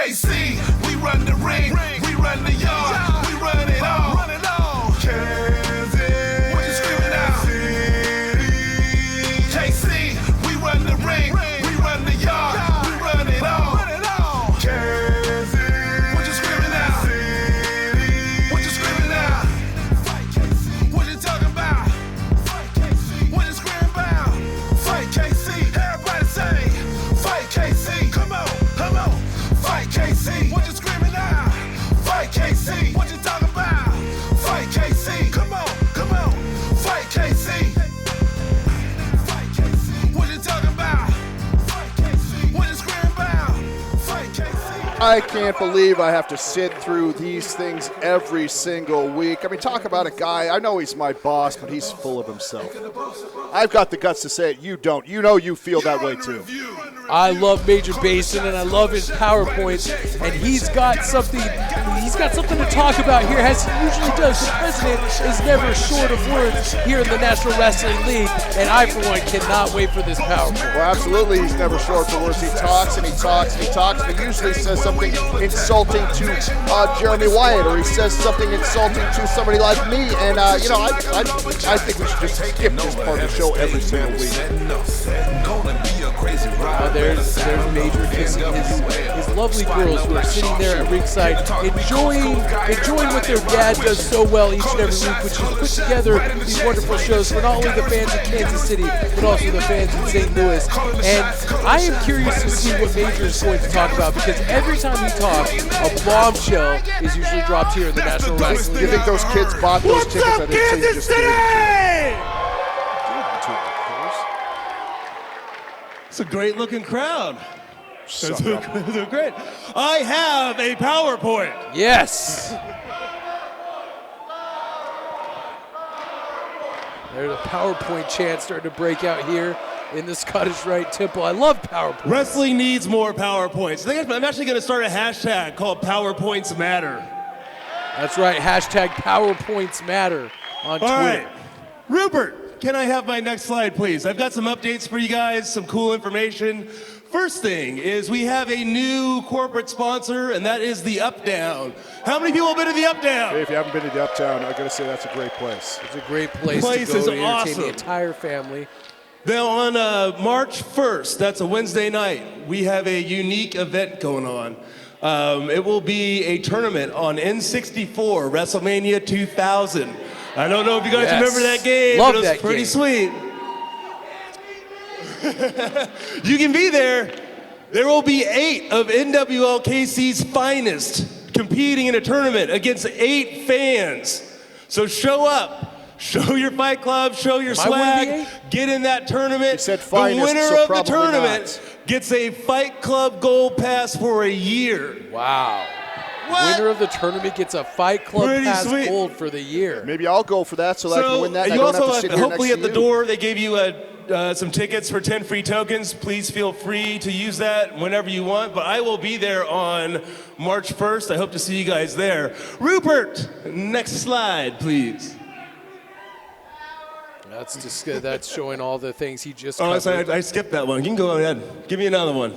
KC, we run the ring, we run the yard, we run it all. Kansas, what you screaming out? KC, we run the ring, we run the yard, we run it all. Kansas, what you screaming out? What you screaming out? What you talking about? What you screaming about? Fight KC, everybody say, fight KC, come on, fight KC, what you screaming out? Fight KC, what you talking about? Fight KC, come on, fight KC. What you talking about? Fight KC, what you screaming about? Fight KC. I can't believe I have to sit through these things every single week. I mean, talk about a guy, I know he's my boss, but he's full of himself. I've got the guts to say it, you don't. You know you feel that way too. I love Major Basin, and I love his PowerPoints, and he's got something to talk about here, as he usually does. The president is never short of words here in the National Wrestling League, and I, for one, cannot wait for this PowerPoint. Well, absolutely, he's never short for words. He talks and he talks and he talks, and he usually says something insulting to Jeremy Wyatt, or he says something insulting to somebody like me, and I think we should just skip this part of the show every single week. There's Major kissing his lovely girls who are sitting there at ringside enjoying what their dad does so well each and every week, which is put together these wonderful shows for not only the fans of Kansas City, but also the fans in St. Louis. And I am curious to see what Major is going to talk about, because every time he talks, a bombshell is usually dropped here in the National Wrestling League. You think those kids bought those tickets? What's up, Kansas City? It's a great looking crowd. They're great. I have a PowerPoint. Yes. There's a PowerPoint chant starting to break out here in the Scottish Rite Temple. I love PowerPoints. Wrestling needs more PowerPoints. I'm actually going to start a hashtag called PowerPoints Matter. That's right, hashtag PowerPoints Matter on Twitter. All right, Rupert, can I have my next slide, please? I've got some updates for you guys, some cool information. First thing is we have a new corporate sponsor, and that is the Up Down. How many people have been to the Up Down? Hey, if you haven't been to the Up Down, I gotta say that's a great place. It's a great place to go is to entertain awesome. the entire family. Now on March 1st, that's a Wednesday night, we have a unique event going on. It will be a tournament on N64 WrestleMania 2000. I don't know if you guys remember that game, Love but it was pretty sweet. You can be there. There will be 8 of NWL KC's finest competing in a tournament against 8 fans. So show up. Show your Fight Club, show your swag, get in that tournament. You said finest, the winner so of the tournament not. gets a Fight Club Gold Pass for a year. Wow. What? Winner of the tournament gets a Fight Club Pass Gold for the year. Maybe I'll go for that so that I can win that. And you I also don't have to sit here hopefully next at the to you. door they gave you some tickets for 10 free tokens. Please feel free to use that whenever you want. But I will be there on March 1st. I hope to see you guys there. Rupert, next slide, please. That's just that's showing all the things he just Oh, covered. sorry, I skipped that one. You can go ahead. Give me another one.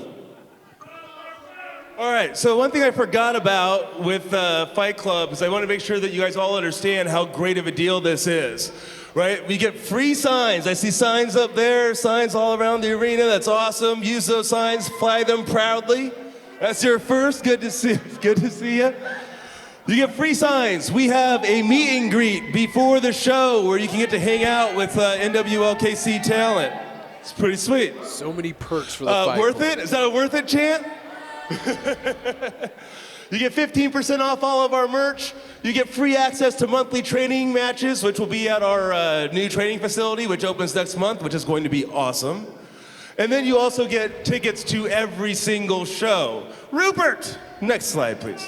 All right, so one thing I forgot about with Fight Club is I want to make sure that you guys all understand how great of a deal this is, right? We get free signs. I see signs up there, signs all around the arena. That's awesome. Use those signs, fly them proudly. That's your first. Good to see you. You get free signs. We have a meet and greet before the show where you can get to hang out with NWL KC talent. It's pretty sweet. So many perks for the Fight Worth Club. it? Is that a worth it chant? You get 15% off all of our merch. You get free access to monthly training matches, which will be at our new training facility, which opens next month, which is going to be awesome. And then you also get tickets to every single show. Rupert, next slide, please.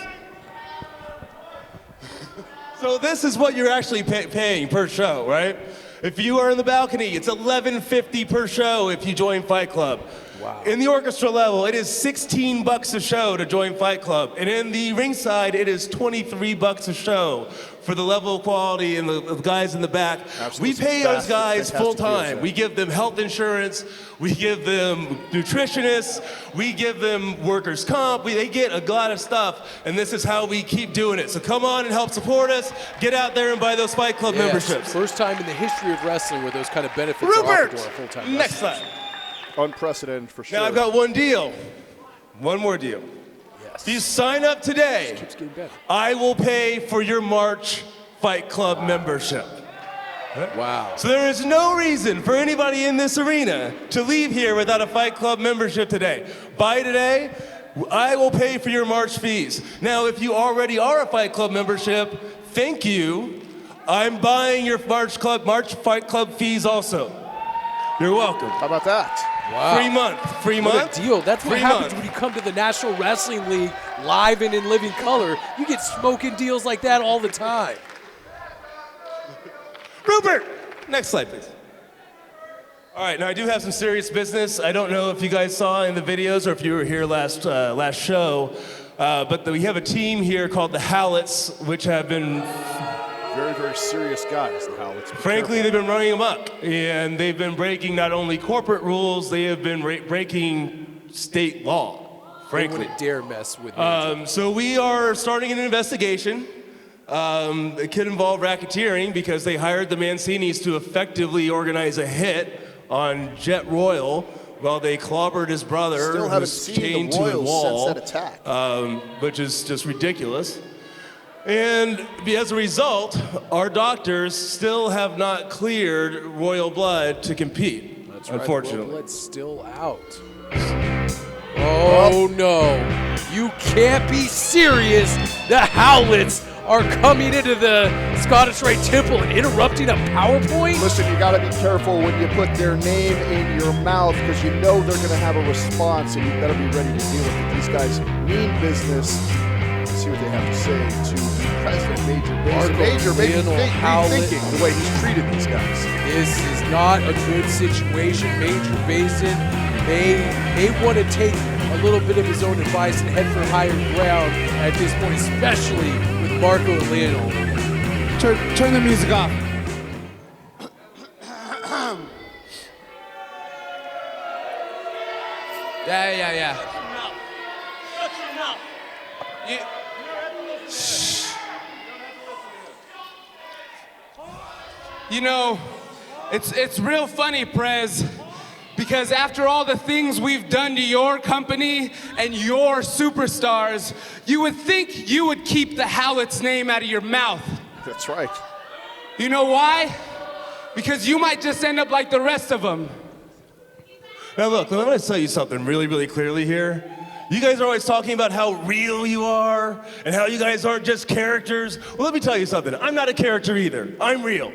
So this is what you're actually paying per show, right? If you are in the balcony, it's $11.50 per show if you join Fight Club. Wow. In the orchestra level, it is $16 a show to join Fight Club. And in the ringside, it is $23 a show for the level of quality and the guys in the back. Absolutely. We pay those guys Fantastic full deals, time. yeah. We give them health insurance. We give them nutritionists. We give them workers' comp. They get a lot of stuff. And this is how we keep doing it. So come on and help support us. Get out there and buy those Fight Club memberships. First time in the history of wrestling where those kind of benefits are offered to our full-time next wrestlers. slide. Unprecedented for sure. Now I've got one deal. One more deal. Yes. If you sign up today, Keeps getting better. I will pay for your March Fight Club membership. Wow. So there is no reason for anybody in this arena to leave here without a Fight Club membership today. Buy today, I will pay for your March fees. Now, if you already are a Fight Club membership, thank you. I'm buying your March Fight Club fees also. You're welcome. How about that? Wow. Free What month. a deal. That's what Free happens month. when you come to the National Wrestling League live and in living color. You get smoking deals like that all the time. Rupert, next slide, please. All right, now I do have some serious business. I don't know if you guys saw in the videos or if you were here last show, but we have a team here called the Howlets, which have been, Very, very serious guys, the Howlets. Be frankly, careful. they've been running amok. And they've been breaking not only corporate rules, they have been breaking state law, They frankly. wouldn't dare mess with me. So we are starting an investigation. It could involve racketeering because they hired the Mancinis to effectively organize a hit on Jet Royal while they clobbered his brother, Still haven't who's seen chained the to a Royals wall, since that attack. which is just ridiculous. And as a result, our doctors still have not cleared Royal Blood to compete, That's right, unfortunately. the blood's still out. Oh no, you can't be serious. The Howlets are coming into the Scottish Rite Temple and interrupting a PowerPoint? Listen, you got to be careful when you put their name in your mouth because you know they're going to have a response, and you better be ready to deal with it. These guys mean business. Let's see what they have to say to the president, Major Basin. Major, maybe rethinking the way he's treated these guys. This is not a good situation. Major Basin may want to take a little bit of his own advice and head for higher ground at this point, especially with Marco and Lionel. Turn the music off. Yeah. You know, it's real funny, Prez, because after all the things we've done to your company and your superstars, you would think you would keep the Howletts name out of your mouth. That's right. You know why? Because you might just end up like the rest of them. Now look, I'm gonna tell you something really, really clearly here. You guys are always talking about how real you are and how you guys aren't just characters. Well, let me tell you something. I'm not a character either. I'm real.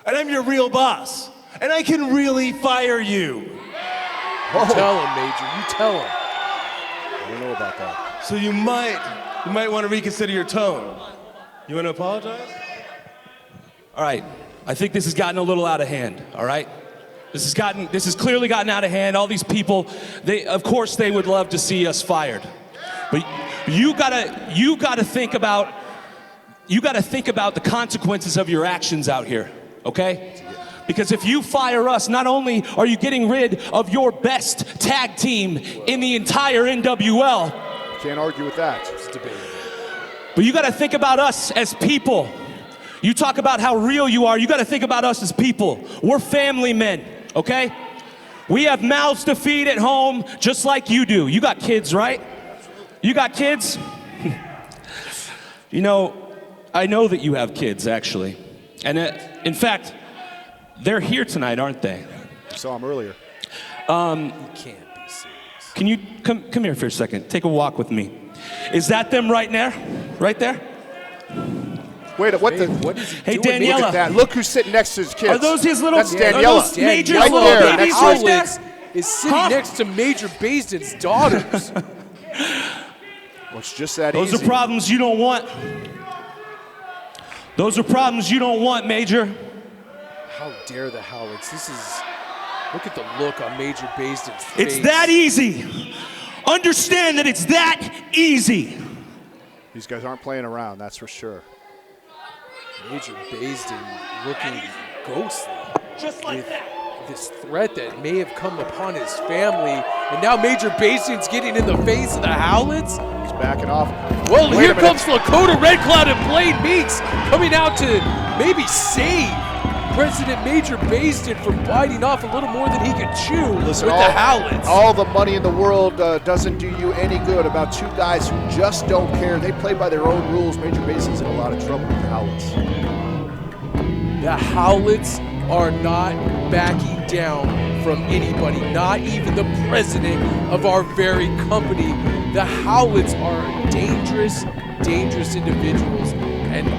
And I'm your real boss. And I can really fire you. You tell him, Major. You tell him. I don't know about that. So you might want to reconsider your tone. You want to apologize? All right, I think this has gotten a little out of hand, all right? This has clearly gotten out of hand. All these people, of course they would love to see us fired. But you gotta think about the consequences of your actions out here, okay? Because if you fire us, not only are you getting rid of your best tag team in the entire NWL, Can't argue with that. but you gotta think about us as people. You talk about how real you are, you gotta think about us as people. We're family men, okay? We have mouths to feed at home just like you do. You got kids, right? You got kids? You know, I know that you have kids, actually. And in fact, they're here tonight, aren't they? Saw him earlier. You can't be serious. Can you come here for a second? Take a walk with me. Is that them right there? Right there? Wait, what the? What is he Hey, doing? Daniela. Look at that. Look who's sitting next to his kids. Are those his little? That's Are Daniela. those Major's Right little there, babies next to right there? Howlets is sitting Huh? next to Major Basin's daughters. Well, it's just that Those easy. are problems you don't want. Those are problems you don't want, Major. How dare the Howlets? Look at the look on Major Basin's face. It's that easy. Understand that it's that easy. These guys aren't playing around, that's for sure. Major Basin looking ghostly. Just like that. This threat that may have come upon his family, and now Major Basin's getting in the face of the Howlets. He's backing off. Well, Wait here a minute. comes Lakota, Red Cloud, and Blaine Meeks coming out to maybe save President Major Basin from biting off a little more than he could chew with the Howlets. All the money in the world doesn't do you any good about two guys who just don't care. They play by their own rules. Major Basin's in a lot of trouble with the Howlets. The Howlets are not backing down from anybody, not even the president of our very company. The Howlets are dangerous, dangerous individuals, and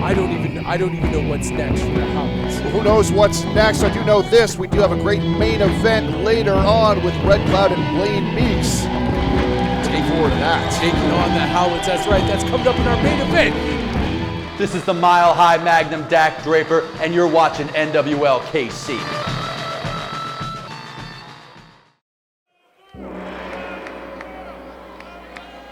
I don't even know what's next for the Howlets. Well, who knows what's next? I do know this. We do have a great main event later on with Red Cloud and Blaine Meeks. Take forward to that. Taking on the Howlets, that's right, that's coming up in our main event. This is the Mile High Magnum Dak Draper, and you're watching NWL KC.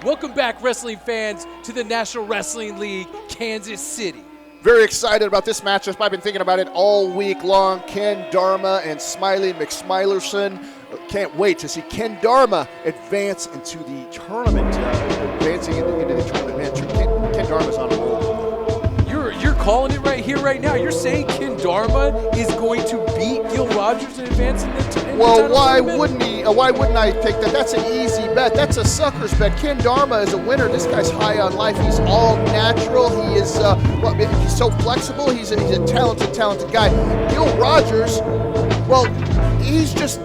Welcome back, wrestling fans, to the National Wrestling League, Kansas City. Very excited about this matchup. I've been thinking about it all week long. Ken Dharma and Smiley McSmilerson. Can't wait to see Ken Dharma advance into the tournament. Advancing into the tournament. Man, Ken Dharma's on a roll. You're calling it right here, right now. You're saying Ken Dharma is going to beat Gil Rogers and advance in the tournament? Well, why wouldn't he? Why wouldn't I take that? That's an easy bet. That's a sucker's bet. Ken Dharma is a winner. This guy's high on life. He's all natural. He is he's so flexible. He's a talented guy. Gil Rogers, well, he just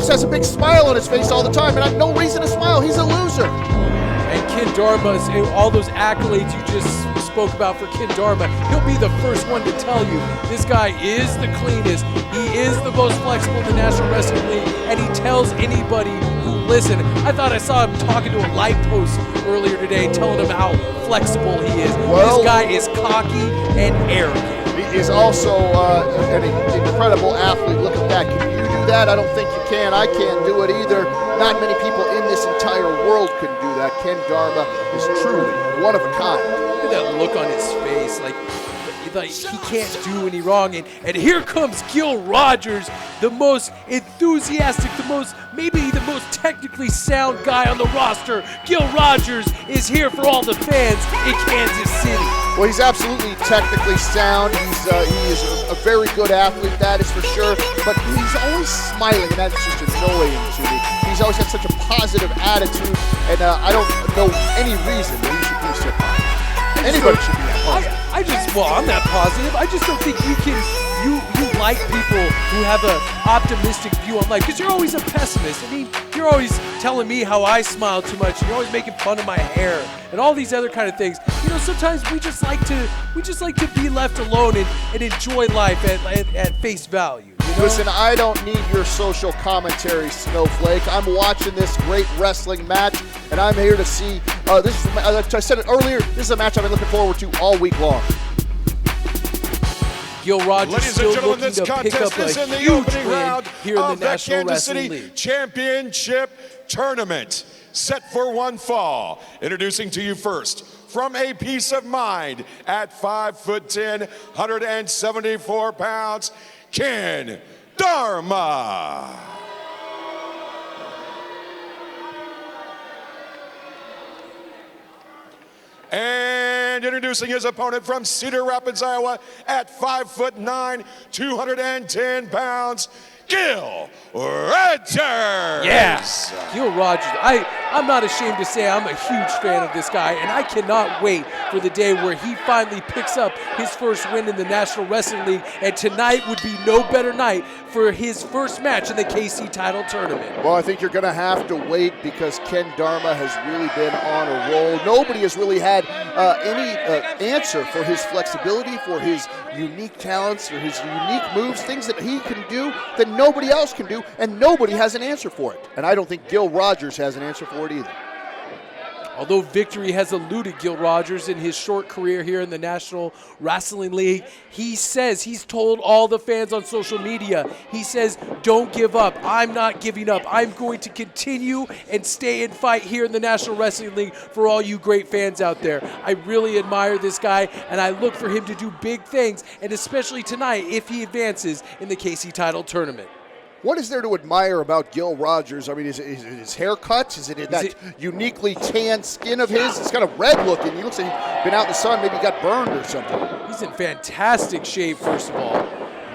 has a big smile on his face all the time, and I have no reason to smile. He's a loser. And Ken Dharma's, all those accolades you just spoke about for Ken Dharma, he'll be the first one to tell you this guy is the cleanest, he is the most flexible in the National Wrestling League, and he tells anybody who listen. I thought I saw him talking to a light post earlier today, telling him how flexible he is. Well, this guy is cocky and arrogant. He is also an incredible athlete. Look at that. Can you do that? I don't think you can. I can't do it either. Not many people in this entire world can do that. Ken Dharma is truly one of a kind. Look at that look on his face, like he can't do any wrong. And here comes Gil Rogers, the most enthusiastic, maybe the most technically sound guy on the roster. Gil Rogers is here for all the fans in Kansas City. Well, he's absolutely technically sound. He is a very good athlete, that is for sure. But he's always smiling, and that's just annoying to me. He's always had such a positive attitude, and I don't know any reason that he should be so positive. Anybody should be that positive. I'm not positive. I just don't think you like people who have an optimistic view on life, because you're always a pessimist. I mean, you're always telling me how I smile too much, and you're always making fun of my hair and all these other kind of things. You know, sometimes we just like to be left alone and enjoy life at face value. You know? Listen, I don't need your social commentary, Snowflake. I'm watching this great wrestling match, and I'm here to see. This is, as I said it earlier, this is a match I've been looking forward to all week long. Gil Rogers Ladies still and gentlemen, looking this to pick contest up a is in the huge opening win round here in the of the National Kansas Wrestling City League. Championship Tournament. Set for one fall. Introducing to you first, from a piece of mind at 5'10", 174 pounds, Ken Dharma. And introducing his opponent from Cedar Rapids, Iowa, at 5'9", 210 pounds, Gil Rogers. Yes, Gil Rogers. I'm not ashamed to say I'm a huge fan of this guy, and I cannot wait for the day where he finally picks up his first win in the National Wrestling League, and tonight would be no better night for his first match in the KC title tournament. Well, I think you're going to have to wait, because Ken Dharma has really been on a roll. Nobody has really had any answer for his flexibility, for his unique talents, for his unique moves, things that he can do that nobody else can do, and nobody has an answer for it. And I don't think Gil Rogers has an answer for it either. Although victory has eluded Gil Rogers in his short career here in the National Wrestling League, he says, he's told all the fans on social media, he says, don't give up. I'm not giving up. I'm going to continue and stay and fight here in the National Wrestling League for all you great fans out there. I really admire this guy, and I look for him to do big things, and especially tonight if he advances in the KC title tournament. What is there to admire about Gil Rogers? I mean, is it his haircut? Is it that uniquely tan skin of his? It's kind of red looking. He looks like he's been out in the sun, maybe got burned or something. He's in fantastic shape, first of all.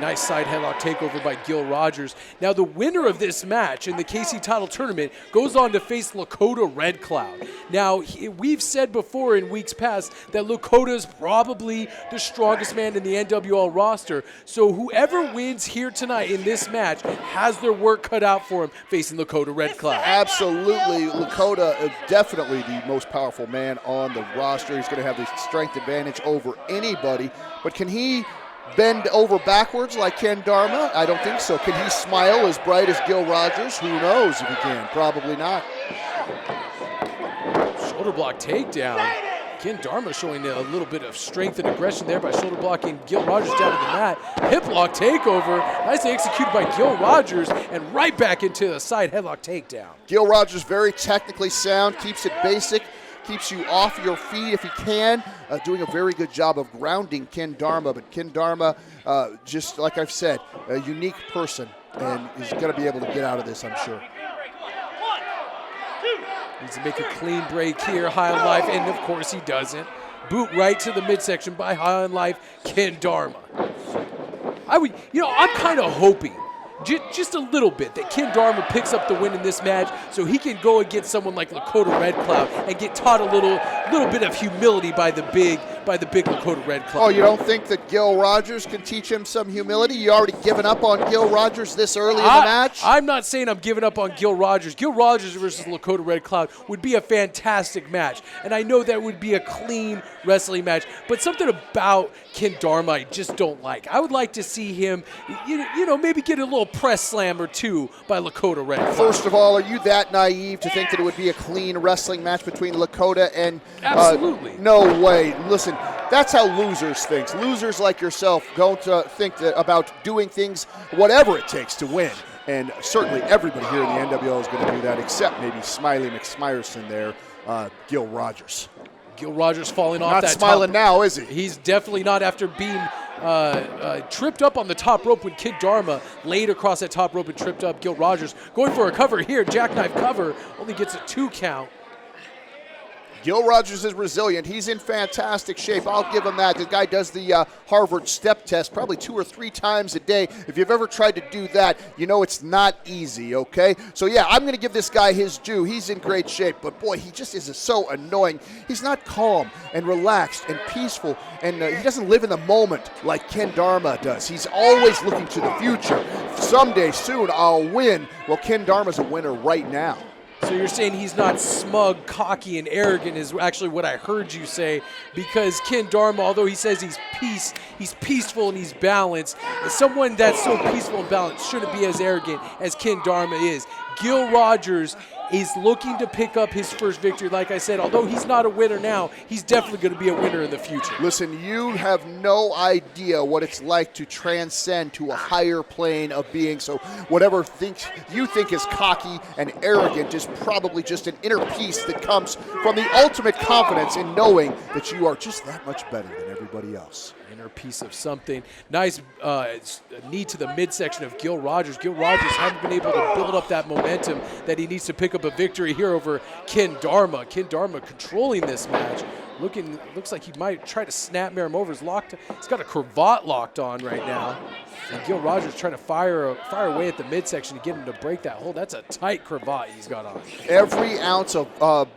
Nice side headlock takeover by Gil Rogers. Now, the winner of this match in the KC title tournament goes on to face Lakota Red Cloud. Now, we've said before in weeks past that Lakota is probably the strongest man in the NWL roster. So whoever wins here tonight in this match has their work cut out for him facing Lakota Red Cloud. Absolutely. Lakota is definitely the most powerful man on the roster. He's going to have the strength advantage over anybody. But can he bend over backwards like Ken Dharma? I don't think so. Can he smile as bright as Gil Rogers? Who knows if he can. Probably not. Shoulder block takedown. Ken Dharma showing a little bit of strength and aggression there by shoulder blocking Gil Rogers down to the mat. Hip lock takeover. Nicely executed by Gil Rogers, and right back into a side headlock takedown. Gil Rogers very technically sound, keeps it basic, keeps you off your feet if he can, doing a very good job of grounding Ken Dharma. But Ken Dharma, just like I've said, a unique person, and is going to be able to get out of this, I'm sure. Needs to make a clean break here, High on Life, and of course he doesn't. Boot right to the midsection by High on Life, Ken Dharma. I'm kind of hoping, just a little bit, that Ken Dharma picks up the win in this match so he can go against someone like Lakota Red Cloud and get taught a little bit of humility by the big Lakota Red Cloud. Oh, you don't think that Gil Rogers can teach him some humility? You already given up on Gil Rogers this early in the match? I'm not saying I'm giving up on Gil Rogers. Gil Rogers versus Lakota Red Cloud would be a fantastic match, and I know that would be a clean wrestling match, but something about Ken Dharma I just don't like. I would like to see him, maybe get a little press slam or two by Lakota Red Cloud. First of all, are you that naive to think that it would be a clean wrestling match between Lakota and... Absolutely. No way. Listen, that's how losers think. Losers like yourself don't think about doing things, whatever it takes to win. And certainly everybody here in the NWL is going to do that, except maybe Smiley McSmyerson there, Gil Rogers. Gil Rogers falling off that top. Not smiling now, is he? He's definitely not, after being tripped up on the top rope when Ken Dharma laid across that top rope and tripped up Gil Rogers. Going for a cover here, jackknife cover, only gets a 2 count. Gil Rogers is resilient. He's in fantastic shape. I'll give him that. The guy does the Harvard step test probably 2 or 3 times a day. If you've ever tried to do that, you know it's not easy, okay? So, yeah, I'm going to give this guy his due. He's in great shape. But, boy, he just is so annoying. He's not calm and relaxed and peaceful, and he doesn't live in the moment like Ken Dharma does. He's always looking to the future. Someday, soon, I'll win. Well, Ken Dharma's a winner right now. So you're saying he's not smug, cocky, and arrogant is actually what I heard you say, because Ken Dharma, although he says he's peaceful and he's balanced, someone that's so peaceful and balanced shouldn't be as arrogant as Ken Dharma is. Gil Rogers is looking to pick up his first victory. Like I said, although he's not a winner now, he's definitely going to be a winner in the future. Listen, you have no idea what it's like to transcend to a higher plane of being. So whatever you think is cocky and arrogant is probably just an inner peace that comes from the ultimate confidence in knowing that you are just that much better than everybody else. Inner piece of something. Nice knee to the midsection of Gil Rogers. Gil Rogers hasn't been able to build up that momentum that he needs to pick up a victory here over Ken Dharma. Ken Dharma controlling this match. Looks like he might try to snapmare him over. He's got a cravat locked on right now. And Gil Rogers trying to fire away at the midsection to get him to break that hold. That's a tight cravat he's got on. Every ounce of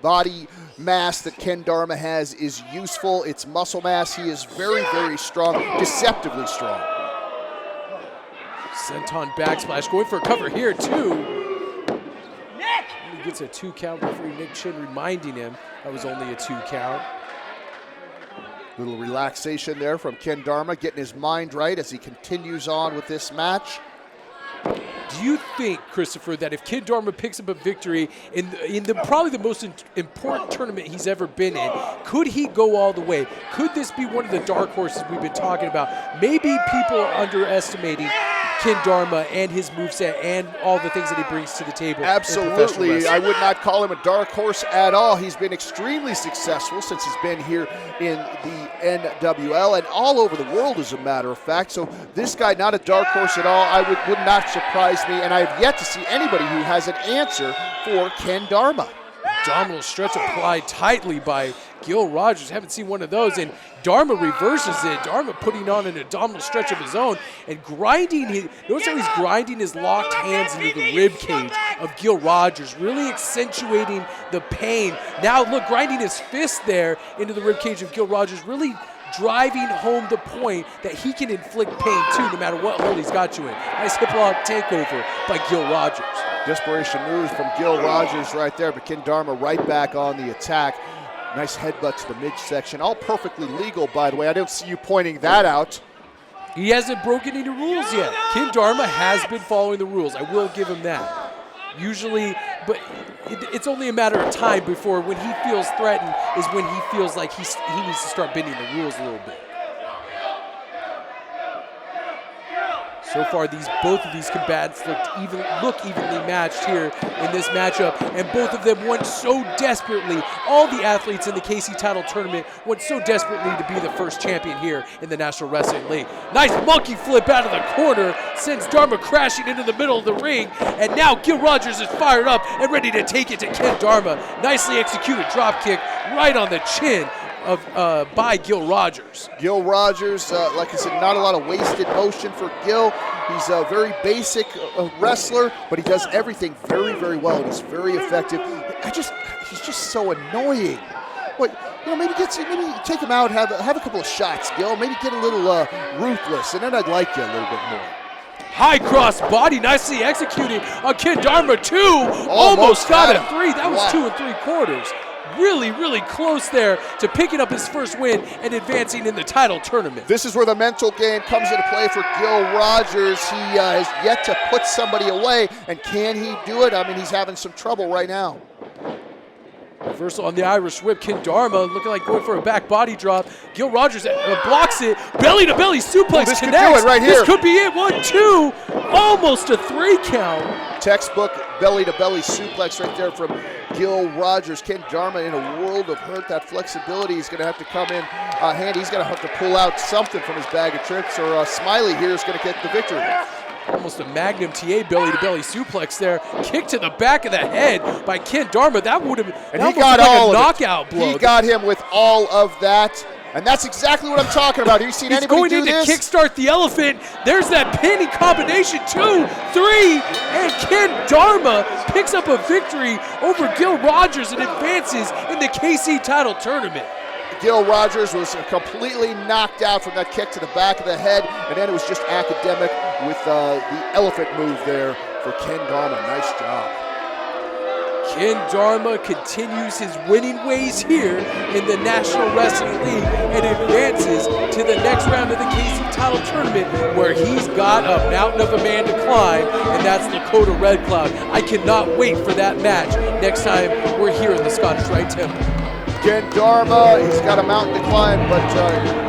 body mass that Ken Dharma has is useful. It's muscle mass. He is very, very strong, deceptively strong. Senton backsplash, going for a cover here too. He gets a 2 count before Nick Chin reminding him that was only a 2 count. Little relaxation there from Ken Dharma, getting his mind right as he continues on with this match. Do you think, Christopher, that if Kid Dharma picks up a victory in the probably the most important tournament he's ever been in, could he go all the way? Could this be one of the dark horses we've been talking about? Maybe people are underestimating Kid Dharma and his moveset and all the things that he brings to the table. Absolutely. I would not call him a dark horse at all. He's been extremely successful since he's been here in the NWL and all over the world, as a matter of fact. So this guy, not a dark horse at all, would not surprise me, and I have yet to see anybody who has an answer for Ken Dharma. Abdominal stretch applied tightly by Gil Rogers. Haven't seen one of those, and Dharma reverses it. Dharma putting on an abdominal stretch of his own and grinding notice how he's grinding his locked hands into the rib cage of Gil Rogers, really accentuating the pain. Now look, grinding his fist there into the rib cage of Gil Rogers, really driving home the point that he can inflict pain too, no matter what hold he's got you in. Nice hip lock takeover by Gil Rogers. Desperation moves from Gil Rogers right there, but Ken Dharma right back on the attack. Nice headbutt to the midsection. All perfectly legal, by the way. I don't see you pointing that out. He hasn't broken any rules yet. Ken Dharma has been following the rules. I will give him that. Usually, but it's only a matter of time before when he feels threatened is when he feels like he needs to start bending the rules a little bit. So far, both of these combatants look evenly matched here in this matchup, and both of them want so desperately, all the athletes in the KC title tournament want so desperately to be the first champion here in the National Wrestling League. Nice monkey flip out of the corner, sends Dharma crashing into the middle of the ring, and now Gil Rogers is fired up and ready to take it to Ken Dharma. Nicely executed drop kick right on the chin by Gil Rogers. Gil Rogers, like I said, not a lot of wasted motion for Gil. He's a very basic wrestler, but he does everything very, very well, and he's very effective. He's just so annoying. Maybe take him out, have a couple of shots, Gil. Maybe get a little ruthless, and then I'd like you a little bit more. High cross body, nicely executed on Kid Dharma, 2. Almost got a 3. That was 2 3/4. Really, really close there to picking up his first win and advancing in the title tournament. This is where the mental game comes into play for Gil Rogers. He has yet to put somebody away, and can he do it? I mean, he's having some trouble right now. Reversal on the Irish whip. Ken Dharma looking like going for a back body drop. Gil Rogers blocks it. Belly to belly suplex this connects. Could do it right here. This could be it. 1, 2. Almost a 3 count. Textbook belly to belly suplex right there from Gil Rogers. Ken Dharma in a world of hurt. That flexibility is going to have to come in handy. He's going to have to pull out something from his bag of tricks, or Smiley here is going to get the victory. Almost a Magnum TA belly-to-belly suplex there. Kick to the back of the head by Ken Dharma. That would have been he got like all a of knockout it. blow. He got him with all of that. And that's exactly what I'm talking about. Have you seen anybody do this? He's going in to kickstart the elephant. There's that pinning combination. 2, 3, and Ken Dharma picks up a victory over Gil Rogers and advances in the KC title tournament. Gil Rogers was completely knocked out from that kick to the back of the head, and then it was just academic with the elephant move there for Ken Dharma. Nice job. Ken Dharma continues his winning ways here in the National Wrestling League and advances to the next round of the KC title tournament, where he's got a mountain of a man to climb, and that's Lakota Red Cloud. I cannot wait for that match next time we're here in the Scottish Rite Temple. Ken Dharma, he's got a mountain to climb, but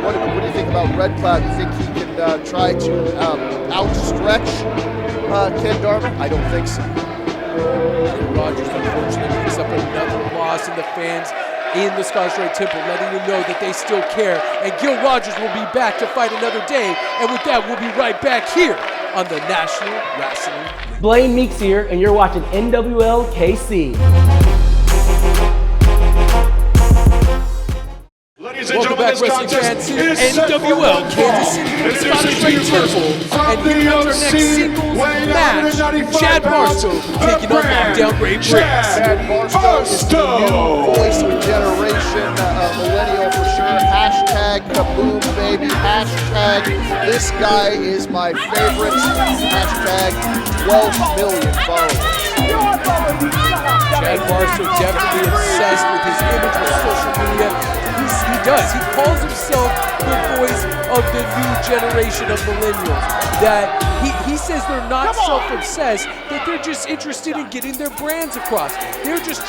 what do you think about Red Cloud? Do you think he can try to outstretch Ken Dharma? I don't think so. Rogers unfortunately picks up another loss, and the fans in the Scottish Rite Temple letting him know that they still care. And Gil Rogers will be back to fight another day. And with that, we'll be right back here on the National Wrestling League. Blaine Meeks here, and you're watching NWL KC. Welcome back, wrestling fans, to NWL Kansas City, the Scottish Rite Temple. And here comes our next singles match. Chad Barstow taking on Lockdown Ray Briggs. Chad Barstow is the new voice of a generation, millennial for sure. Hashtag kaboom, baby. Hashtag this guy is my favorite. Hashtag 12 million followers. Chad Barstow definitely obsessed with his image on social media. He does. He calls himself the voice of the new generation of millennials. That he says they're not self-obsessed, that they're just interested in getting their brands across. They're just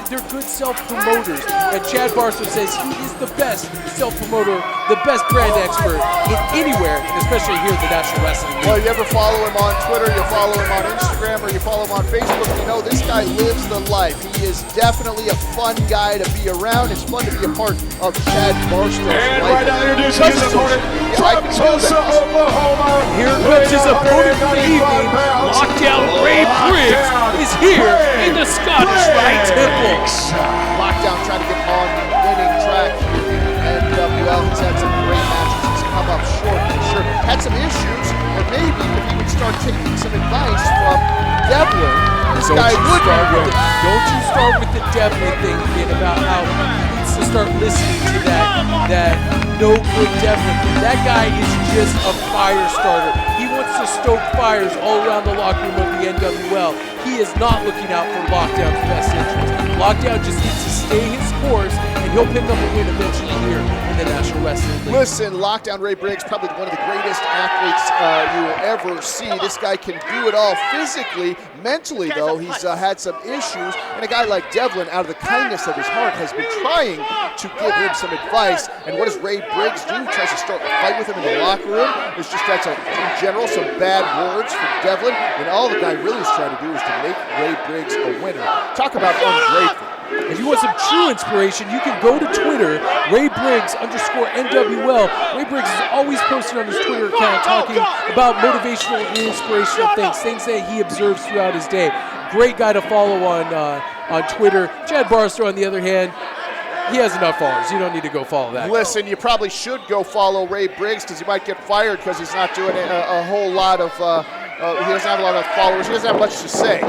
they're good self-promoters. And Chad Barstow says he is the best self-promoter, the best brand expert in anywhere, and especially here at the National Wrestling League. Well, you ever follow him on Twitter, you follow him on Instagram, or you follow him on Facebook, you know this guy lives the life. He is definitely a fun guy to be around. It's fun to be a part of Chad Barstow's And life. right now introducing his opponent from Tulsa, Oklahoma. Here comes his opponent for the evening. Lockdown Ray Briggs is here in the Scottish Rite Temple. Lockdown trying to get on the winning track here in NWL. He's had some great matches. He's come up short for sure. Had some issues, and maybe if he would start taking some advice from Devlin, this guy would be good. Don't you start with the Devlin thing again about how he needs to start listening to that no good Devlin. That guy is just a fire starter. He wants to stoke fires all around the locker room of the NWL. He is not looking out for Lockdown's best interest. Lockdown just needs to stay his course, and he'll pick up a win eventually here in the National Wrestling League. Listen, Lockdown Ray Briggs, probably one of the greatest athletes you will ever see. This guy can do it all physically. Mentally, though, he's had some issues. And a guy like Devlin, out of the kindness of his heart, has been trying to give him some advice. And what does Ray Briggs do? He tries to start a fight with him in the locker room. It's just in general, some bad words for Devlin. And all the guy really is trying to do is to make Ray Briggs a winner. Talk about ungrateful. If you want some true inspiration, you can go to Twitter, @RayBriggs_NWL. Ray Briggs is always posting on his Twitter account talking about motivational and inspirational things that he observes throughout his day. Great guy to follow on Twitter. Chad Barstow, on the other hand, he has enough followers. You don't need to go follow that. Listen, you probably should go follow Ray Briggs because he might get fired because he's not doing a whole lot of he doesn't have a lot of followers. He doesn't have much to say,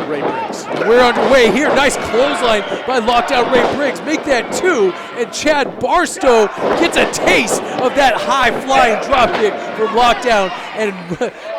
Ray Briggs. We're underway here. Nice clothesline by Lockdown Ray Briggs. Make that 2, and Chad Barstow gets a taste of that high-flying dropkick from Lockdown, and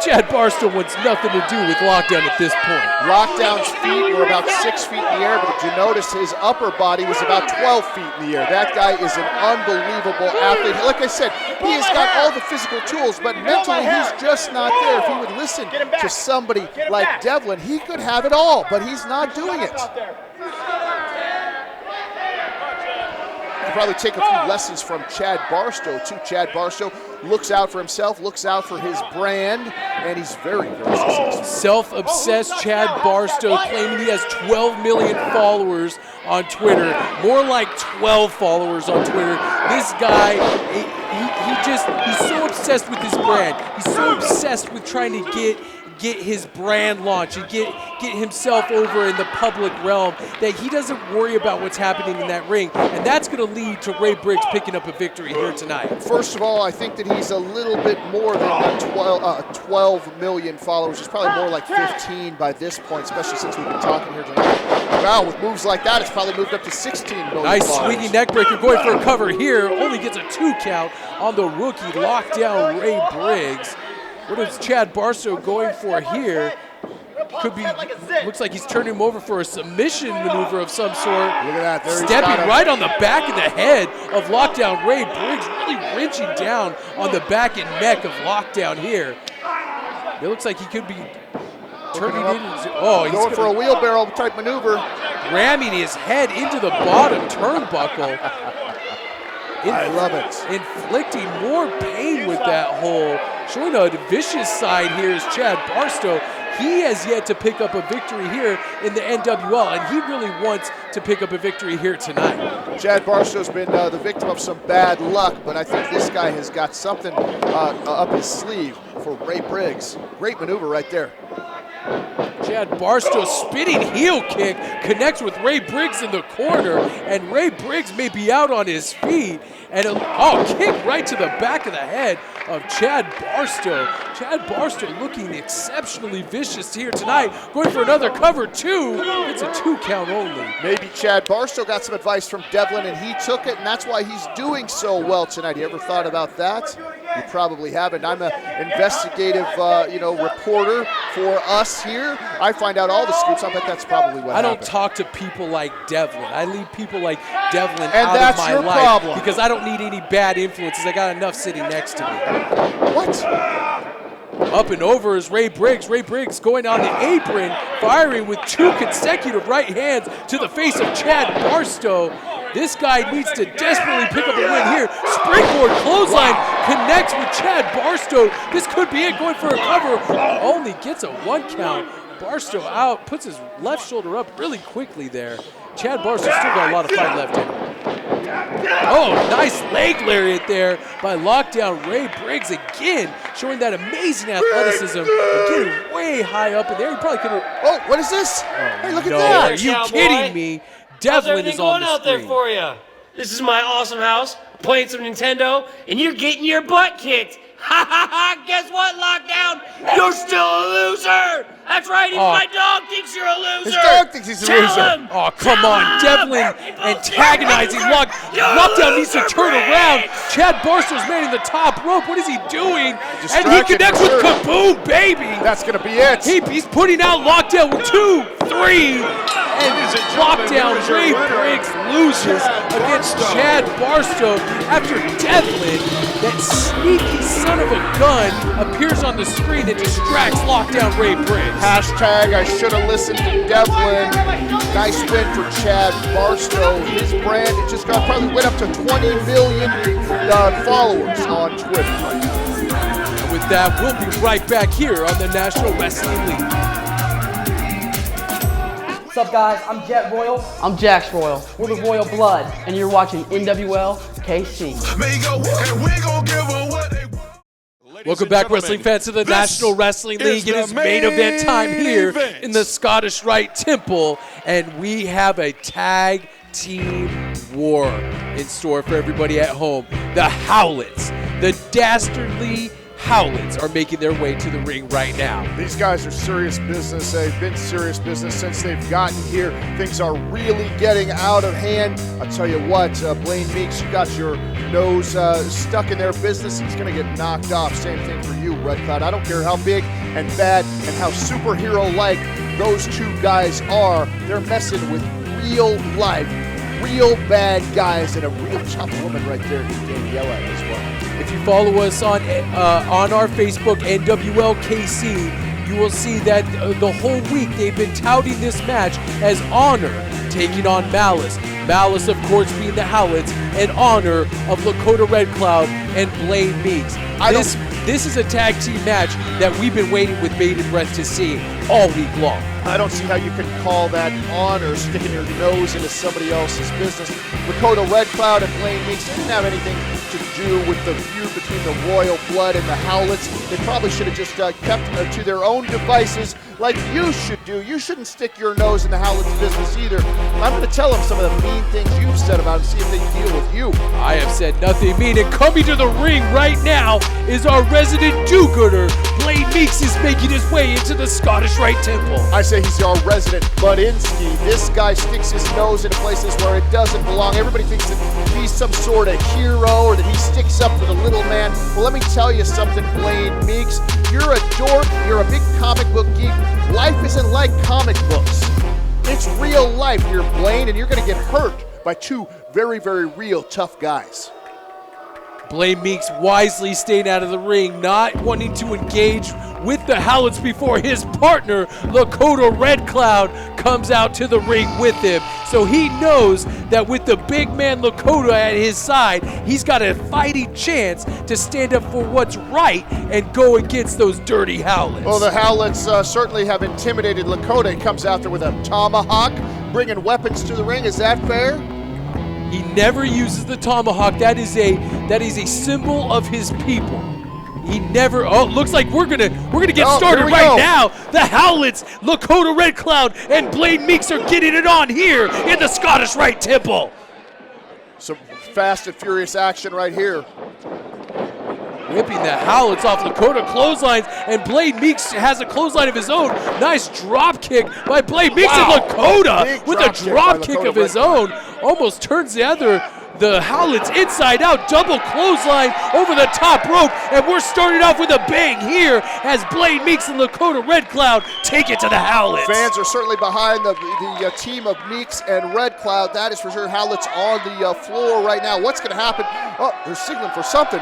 Chad Barstow wants nothing to do with Lockdown at this point. Lockdown's feet were about 6 feet in the air, but did you notice his upper body was about 12 feet in the air? That guy is an unbelievable athlete. Like I said, he has got all the physical tools, but mentally he's just not there. If he would listen to somebody like Devlin, he could have it all, but he's not doing it. He'll probably take a few lessons from Chad Barstow, too. Chad Barstow looks out for himself, looks out for his brand, and he's very, very successful. Self-obsessed Chad Barstow claiming he has 12 million followers on Twitter. More like 12 followers on Twitter. This guy, he's so obsessed with his brand. He's so obsessed with trying to get his brand launched and get himself over in the public realm that he doesn't worry about what's happening in that ring, and that's going to lead to Ray Briggs picking up a victory here tonight. First of all, I think that he's a little bit more than 12 million followers. He's probably more like 15 by this point, especially since we've been talking here tonight. Wow, with moves like that, it's probably moved up to 16 million Nice followers. swinging neckbreaker going for a cover here. Only gets a 2 count on the rookie Lockdown Ray Briggs. What is Chad Barstow going for here? Could be, looks like he's turning him over for a submission maneuver of some sort. Look at that. There Stepping right on the back of the head of Lockdown Ray Briggs, really wrenching down on the back and neck of Lockdown here. It looks like he could be turning in. Oh, he's going for a wheelbarrow type maneuver. Ramming his head into the bottom turnbuckle. I love it. Inflicting more pain with that hole. Showing a vicious side here is Chad Barstow. He has yet to pick up a victory here in the NWL, and he really wants to pick up a victory here tonight. Chad Barstow's been the victim of some bad luck, but I think this guy has got something up his sleeve for Ray Briggs. Great maneuver right there. Chad Barstow spinning heel kick connects with Ray Briggs in the corner, and Ray Briggs may be out on his feet. And kick right to the back of the head of Chad Barstow. Chad Barstow looking exceptionally vicious here tonight. Going for another cover, 2. It's a 2 count only. Maybe Chad Barstow got some advice from Devlin and he took it, and that's why he's doing so well tonight. You ever thought about that? You probably haven't. I'm an investigative, reporter for us here. I find out all the scoops. I bet that's probably what I don't happened. talk to people like Devlin. I leave people like Devlin And out that's of my your life problem. because I don't need any bad influences. I got enough sitting next to me. What? Up and over is Ray Briggs. Ray Briggs going on the apron, firing with 2 consecutive right hands to the face of Chad Barstow. This guy needs to desperately pick up a win here. Springboard clothesline connects with Chad Barstow. This could be it, going for a cover. Only gets a 1 count. Barstow out, puts his left shoulder up really quickly there. Chad Barstow still got a lot of fight left in him. Oh, nice leg lariat there by Lockdown Ray Briggs again, showing that amazing athleticism and getting way high up in there. He probably could have. Oh, what is this? Hey, look at No, that. are you Cowboy. kidding me? Devlin is on the out there screen. for you? This is my awesome house, playing some Nintendo, and you're getting your butt kicked. Ha ha ha! Guess what, Lockdown? You're still a loser. That's right. Even my dog thinks you're a loser. His dog thinks he's a Tell loser. him. Oh, come Tell on. him. Devlin antagonizing Lockdown needs to turn around. Chad Barstow's manning the top rope. What is he doing? And he Distracted connects for with sure. Kaboom, baby. That's going to be it. He's putting out Lockdown with 2, 3. And Lockdown Ray Briggs loses against Chad Barstow after Devlin, that sneaky son of a gun, appears on the screen and distracts Lockdown Ray Briggs. Hashtag I should have listened to Devlin. Nice win for Chad Barstow. His brand, it just probably went up to 20 million followers on Twitter. And with that, we'll be right back here on the National Wrestling League. What's up, guys? I'm Jet Royal. I'm Jax Royal. We're the Royal Blood, and you're watching NWL KC. Welcome back, wrestling fans, to the National Wrestling League. It is main event time here in the Scottish Rite Temple, and we have a tag team war in store for everybody at home. The Howlets, the dastardly Howlets, are making their way to the ring right now. These guys are serious business. They've been serious business since they've gotten here. Things are really getting out of hand. I'll tell you what, Blaine Meeks, you got your nose stuck in their business. He's going to get knocked off. Same thing for you, Red Cloud. I don't care how big and bad and how superhero-like those 2 guys are. They're messing with real life, real bad guys, and a real tough woman right there who Daniela as well. If you follow us on our Facebook, NWL KC, you will see that the whole week they've been touting this match as Honor taking on Malice. Malice, of course, being the Howlets, and Honor of Lakota Red Cloud and Blaine Meeks. This is a tag team match that we've been waiting with bated breath to see all week long. I don't see how you can call that honor, sticking your nose into somebody else's business. Lakota Red Cloud and Blaine Meeks didn't have anything to do with the feud between the Royal Blood and the Howlets. They probably should have just kept to their own devices like you should do. You shouldn't stick your nose in the Howlets' business either. I'm going to tell them some of the mean things you've said about them, see if they deal with you. I have said nothing mean, and coming to the ring right now is our resident do-gooder. Blaine Meeks is making his way into the Scottish Rite Temple. I say he's our resident Budinsky. This guy sticks his nose into places where it doesn't belong. Everybody thinks that he's some sort of hero or that he sticks up for the little man. Well, let me tell you something, Blaine Meeks. You're a dork. You're a big comic book geek. Life isn't like comic books. It's real life here, Blaine, and you're going to get hurt by 2 very, very real tough guys. Blaine Meeks wisely staying out of the ring, not wanting to engage with the Howlets before his partner, Lakota Red Cloud, comes out to the ring with him. So he knows that with the big man Lakota at his side, he's got a fighting chance to stand up for what's right and go against those dirty Howlets. Well, the Howlets certainly have intimidated Lakota. He comes out there with a tomahawk, bringing weapons to the ring. Is that fair? He never uses the tomahawk. That is a symbol of his people. He never. Oh, looks like we're gonna get started right now. The Howlets, Lakota Red Cloud, and Blaine Meeks are getting it on here in the Scottish Rite Temple. Some fast and furious action right here. Whipping the Howlets off Lakota clotheslines, and Blaine Meeks has a clothesline of his own. Nice drop kick by Blaine Meeks, and Lakota with a drop kick of his own. Almost turns the other the Howlets inside out, double clothesline over the top rope, and we're starting off with a bang here as Blaine Meeks and Lakota Red Cloud take it to the Howlets. Fans are certainly behind the team of Meeks and Red Cloud. That is for sure. Howlets on the floor right now. What's going to happen? Oh, they're signaling for something.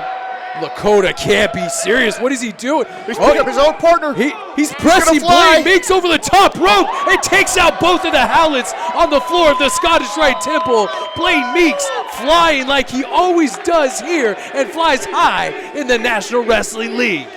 Lakota can't be serious. What is he doing? He's picking up his own partner. He's pressing Blaine Meeks over the top rope and takes out both of the Howlets on the floor of the Scottish Rite Temple. Blaine Meeks flying like he always does here and flies high in the National Wrestling League.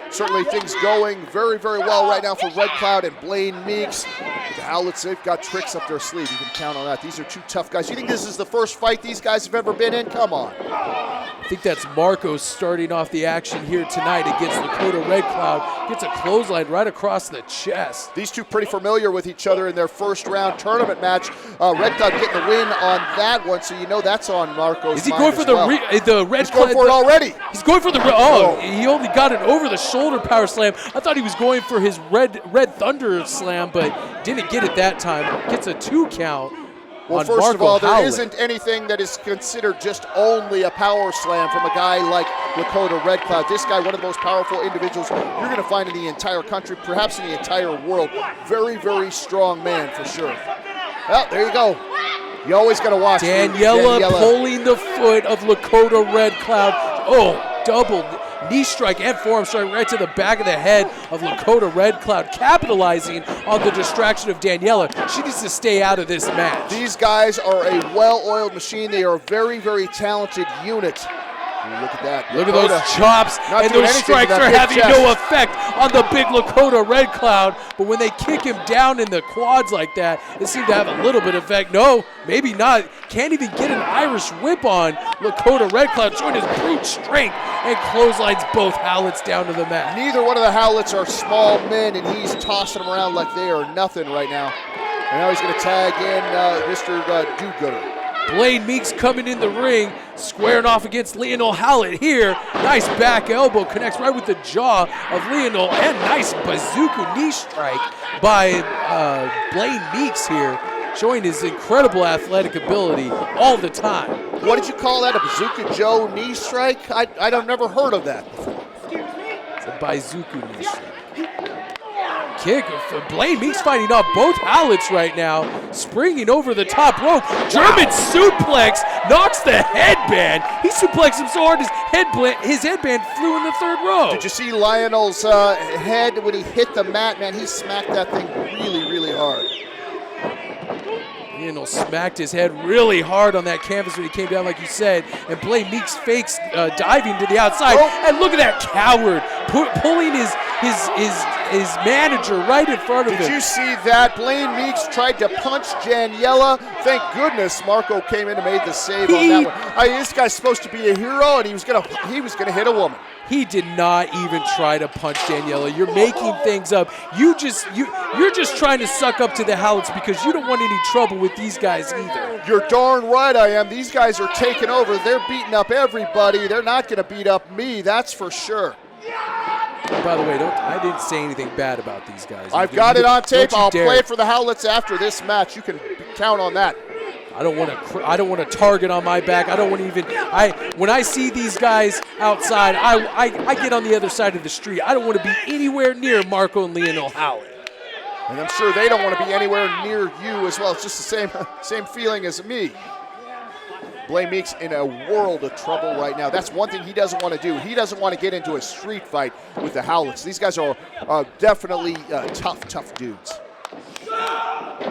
Certainly things going very, very well right now for Red Cloud and Blaine Meeks. But the Howlets, they've got tricks up their sleeve. You can count on that. These are two tough guys. You think this is the first fight these guys have ever been in? Come on. I think that's Marcos starting off the action here tonight against Lakota Red Cloud. Gets a clothesline right across the chest. These two pretty familiar with each other in their first round tournament match. Red Cloud getting the win on that one, so you know that's on Marcos' Is he going for the Red He's going for it already. He's going for the he only got it over the shoulder power slam. I thought he was going for his red Thunder slam, but didn't get it that time. Gets a 2 count. Well, first of all, there isn't anything that is considered just only a power slam from a guy like Lakota Red Cloud. This guy, one of the most powerful individuals you're going to find in the entire country, perhaps in the entire world. Very, very strong man for sure. Well, there you go. You always got to watch. Daniela pulling the foot of Lakota Red Cloud. Oh, double knee strike and forearm strike right to the back of the head of Lakota Red Cloud, capitalizing on the distraction of Daniela. She needs to stay out of this match. These guys are a well-oiled machine. They are a very, very talented unit. Look at that. Look at those chops, and those strikes are having no effect on the big Lakota Red Cloud. But when they kick him down in the quads like that, it seemed to have a little bit of effect. No, maybe not. Can't even get an Irish whip on Lakota Red Cloud, showing his brute strength, and clotheslines both Howlets down to the mat. Neither one of the Howlets are small men, and he's tossing them around like they are nothing right now. And now he's going to tag in Mr. Do-Gooder. Blaine Meeks coming in the ring, squaring off against Lionel Howlett here. Nice back elbow, connects right with the jaw of Lionel, and nice bazooka knee strike by Blaine Meeks here, showing his incredible athletic ability all the time. What did you call that, a Bazooka Joe knee strike? I've never heard of that before. It's a bazooka knee strike. Kick. Blaine Meeks fighting off both Howlets right now, springing over the top rope. German suplex knocks the headband. He suplexed him so hard his headband flew in the third row. Did you see Lionel's head when he hit the mat? Man, he smacked that thing really, really hard. Lionel smacked his head really hard on that canvas when he came down, like you said, and Blaine Meeks fakes diving to the outside. Oh. And look at that coward pulling his manager right in front of him. Did you see that? Blaine Meeks tried to punch Daniela. Thank goodness Marco came in and made the save on that one. This guy's supposed to be a hero, and he was gonna hit a woman. He did not even try to punch Daniela. You're making things up. You're just trying to suck up to the Howlets because you don't want any trouble with these guys either. You're darn right I am. These guys are taking over. They're beating up everybody. They're not going to beat up me, that's for sure. By the way, I didn't say anything bad about these guys. I've got it on tape. I'll play it for the Howlets after this match. You can count on that. I don't want a target on my back. I don't want to even. When I see these guys outside, I get on the other side of the street. I don't want to be anywhere near Marco and Lionel Howlett. And I'm sure they don't want to be anywhere near you as well. It's just the same feeling as me. Blaine Meeks in a world of trouble right now. That's one thing he doesn't want to do. He doesn't want to get into a street fight with the Howlets. These guys are definitely tough dudes.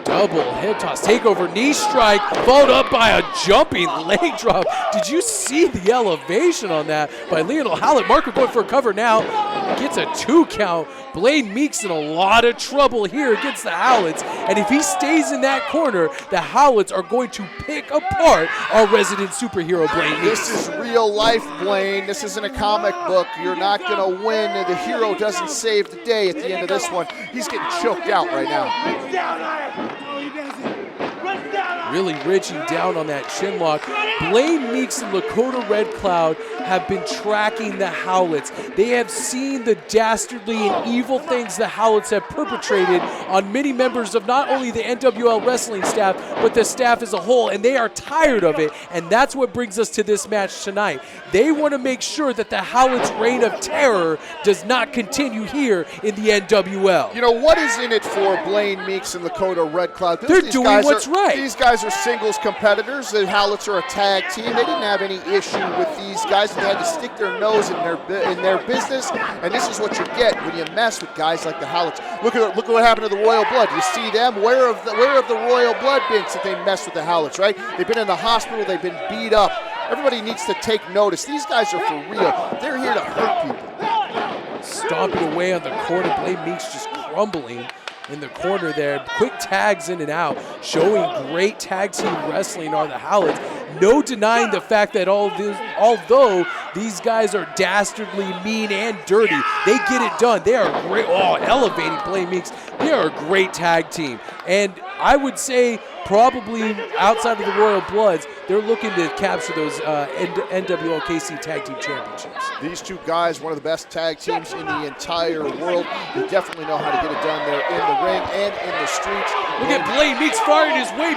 Double hip toss, takeover knee strike, followed up by a jumping leg drop. Did you see the elevation on that by Lionel Howlett? Marco going for a cover now, gets a 2 count. Blaine Meeks in a lot of trouble here against the Howlets, and if he stays in that corner, the Howlets are going to pick apart our resident superhero, Blaine Meeks. This is real life, Blaine. This isn't a comic book. You're not going to win. The hero doesn't save the day at the end of this one. He's getting choked out right now. really reaching down on that chin lock. Blaine Meeks and Lakota Red Cloud have been tracking the Howlets. They have seen the dastardly and evil things the Howlets have perpetrated on many members of not only the NWL wrestling staff, but the staff as a whole, and they are tired of it, and that's what brings us to this match tonight. They want to make sure that the Howlets' reign of terror does not continue here in the NWL. You know, what is in it for Blaine Meeks and Lakota Red Cloud? They're doing what's right. These guys are singles competitors. The Howlets are a tag team. They didn't have any issue with these guys. They had to stick their nose in their business, and this is what you get when you mess with guys like the Howlets. Look at what happened to the Royal Blood. You see them? Where have the Royal Blood been since they messed with the Howlets, right? They've been in the hospital. They've been beat up. Everybody needs to take notice. These guys are for real. They're here to hurt people. Stomping away on the corner. Blaine Meeks just crumbling in the corner there. Quick tags in and out, showing great tag team wrestling are the Howlets. No denying the fact that although these guys are dastardly, mean, and dirty, they get it done. They are great. Oh, elevating Blaine Meeks. They are a great tag team. And I would say probably outside of the Royal Bloods, they're looking to capture those NWL KC Tag Team Championships. These two guys, one of the best tag teams in the entire world. They definitely know how to get it done there in the ring and in the streets. Look at Blaine Meeks firing his way,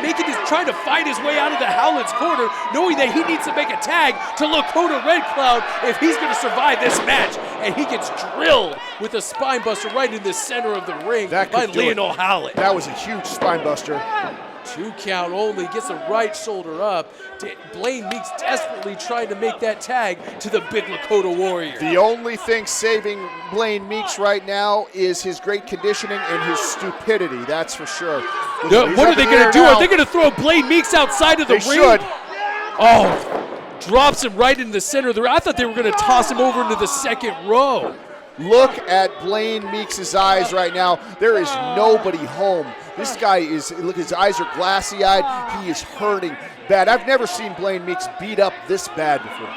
trying to fight his way out of the Howlets corner, knowing that he needs to make a tag to Lakota Red Cloud if he's going to survive this match. And he gets drilled with a spine buster right in the center of the ring by Lionel Howlett. That was a huge spine buster. 2 count only, gets the right shoulder up. Blaine Meeks desperately trying to make that tag to the big Lakota Warrior. The only thing saving Blaine Meeks right now is his great conditioning and his stupidity, that's for sure. What are they going to do? Are they going to throw Blaine Meeks outside of the ring? They should. Oh, drops him right in the center of the ring. I thought they were going to toss him over into the second row. Look at Blaine Meeks' eyes right now. There is nobody home. This guy is, look, his eyes are glassy-eyed. He is hurting bad. I've never seen Blaine Meeks beat up this bad before.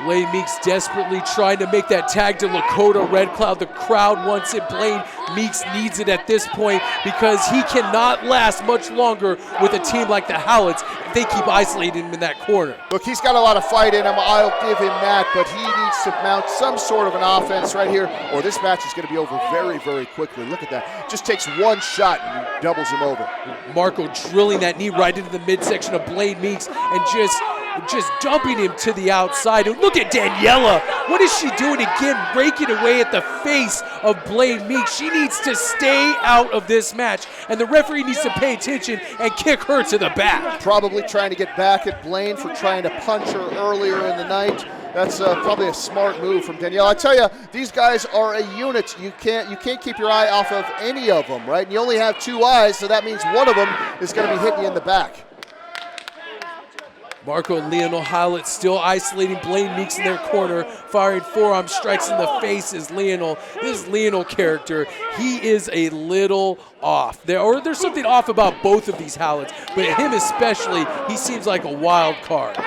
Blaine Meeks desperately trying to make that tag to Lakota Red Cloud. The crowd wants it. Blaine Meeks needs it at this point because he cannot last much longer with a team like the Howlets if they keep isolating him in that corner. Look, he's got a lot of fight in him. I'll give him that, but he needs to mount some sort of an offense right here, or this match is going to be over very, very quickly. Look at that. Just takes one shot and he doubles him over. Marco drilling that knee right into the midsection of Blaine Meeks and just dumping him to the outside. And look at Daniela. What is she doing again? Raking away at the face of Blaine Meeks. She needs to stay out of this match. And the referee needs to pay attention and kick her to the back. Probably trying to get back at Blaine for trying to punch her earlier in the night. That's probably a smart move from Danielle. I tell you, these guys are a unit. You can't keep your eye off of any of them, right? And you only have 2 eyes, so that means one of them is going to be hitting you in the back. Marco and Lionel Howlett still isolating Blaine Meeks in their corner, firing forearm strikes in the face as Lionel. This Lionel character, he is a little off. There's something off about both of these Howletts, but him especially, he seems like a wild card.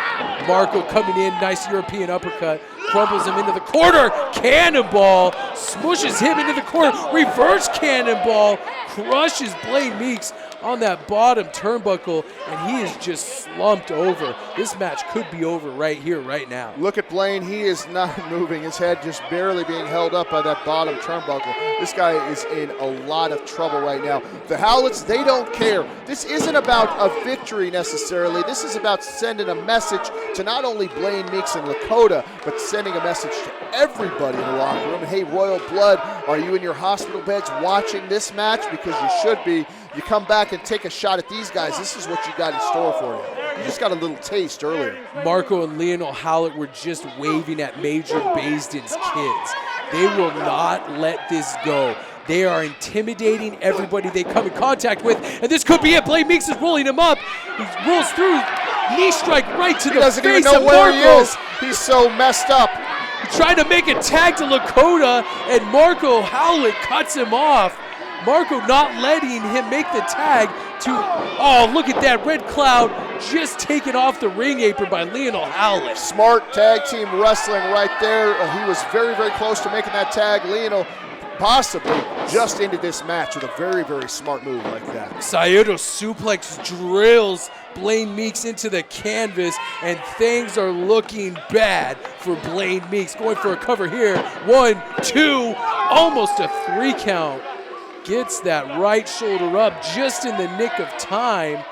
Marco coming in, nice European uppercut, crumbles him into the corner, cannonball, smushes him into the corner, reverse cannonball, crushes Blaine Meeks on that bottom turnbuckle, and he is just slumped over. This match could be over right here, right now. Look at Blaine. He is not moving. His head just barely being held up by that bottom turnbuckle. This guy is in a lot of trouble right now. The Howlets, they don't care. This isn't about a victory necessarily. This is about sending a message to not only Blaine Meeks and Lakota, but sending a message to everybody in the locker room. Hey, Royal Blood, are you in your hospital beds watching this match? Because you should be. You come back and take a shot at these guys. This is what you got in store for you. You just got a little taste earlier. Marco and Lionel Howlett were just waving at Major Basin's kids. They will not let this go. They are intimidating everybody they come in contact with, and this could be it. Blaine Meeks is rolling him up. He rolls through, knee strike right to the face of Marco. He doesn't even know where he is. He's so messed up. Trying to make a tag to Lakota, and Marco Howlett cuts him off. Marco not letting him make the tag to, oh, look at that. Red Cloud just taken off the ring apron by Lionel Howlett. Smart tag team wrestling right there. He was very, very close to making that tag. Lionel possibly just ended this match with a very, very smart move like that. Saito suplex drills Blaine Meeks into the canvas, and things are looking bad for Blaine Meeks. Going for a cover here. 1, 2, almost a 3 count. Gets that right shoulder up just in the nick of time.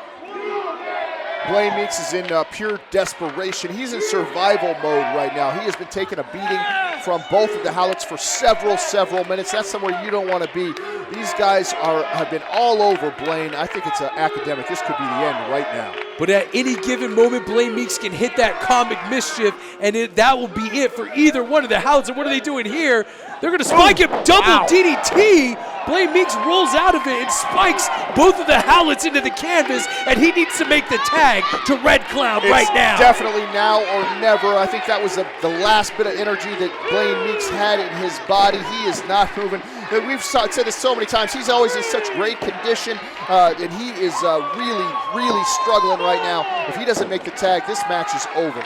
Blaine Meeks is in pure desperation. He's in survival mode right now. He has been taking a beating from both of the Howlets for several minutes. That's somewhere you don't want to be. These guys have been all over Blaine. I think it's academic. This could be the end right now. But at any given moment, Blaine Meeks can hit that comic mischief, and that will be it for either one of the Howlets. And what are they doing here? They're going to spike him, double DDT. Blaine Meeks rolls out of it and spikes both of the Howlets into the canvas, and he needs to make the tag to Red Cloud right now. Definitely now or never. I think that was the last bit of energy that Blaine Meeks had in his body. He is not moving. We've said this so many times. He's always in such great condition, and he is really struggling right now. If he doesn't make the tag, this match is over.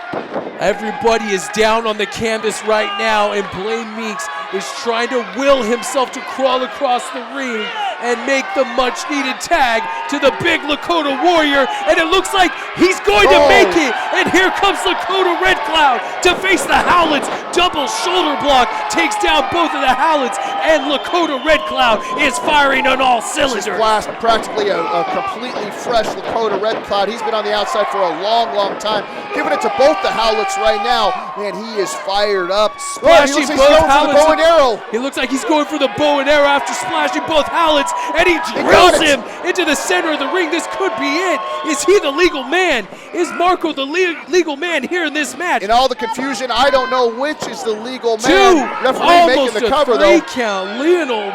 Everybody is down on the canvas right now, and Blaine Meeks is trying to will himself to crawl across the ring and make the much-needed tag to the big Lakota Warrior, and it looks like he's going to make it, and here comes Lakota Red Cloud to face the Howlets. Double shoulder block takes down both of the Howlets, and Lakota Red Cloud is firing on all cylinders. This is practically a completely fresh Lakota Red Cloud. He's been on the outside for a long time. Giving it to both the Howlets right now, and he is fired up. Splashing both Howlets. Bow and arrow. He looks like he's going for the bow and arrow after splashing both Howlets, and he drills him into the center of the ring. This could be it. Is he the legal man? Is Marco the legal man here in this match? In all the confusion, I don't know which is the legal man. Referee making the cover, though. Almost a 3 count. Lionel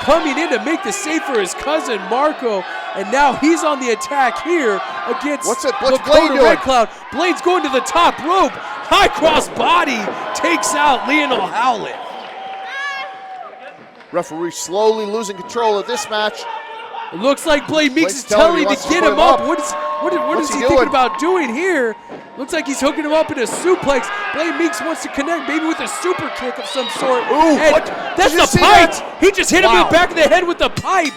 coming in to make the save for his cousin Marco, and now he's on the attack here against Lakota Red Cloud. Blaine's going to the top rope. High cross body takes out Lionel Howlett. Referee slowly losing control of this match. It looks like Blaine Meeks is telling him to get him up. What is he thinking about doing here? Looks like he's hooking him up in a suplex. Blaine Meeks wants to connect, maybe with a super kick of some sort. Ooh, that's the pipe. He just hit him in the back of the head with the pipe.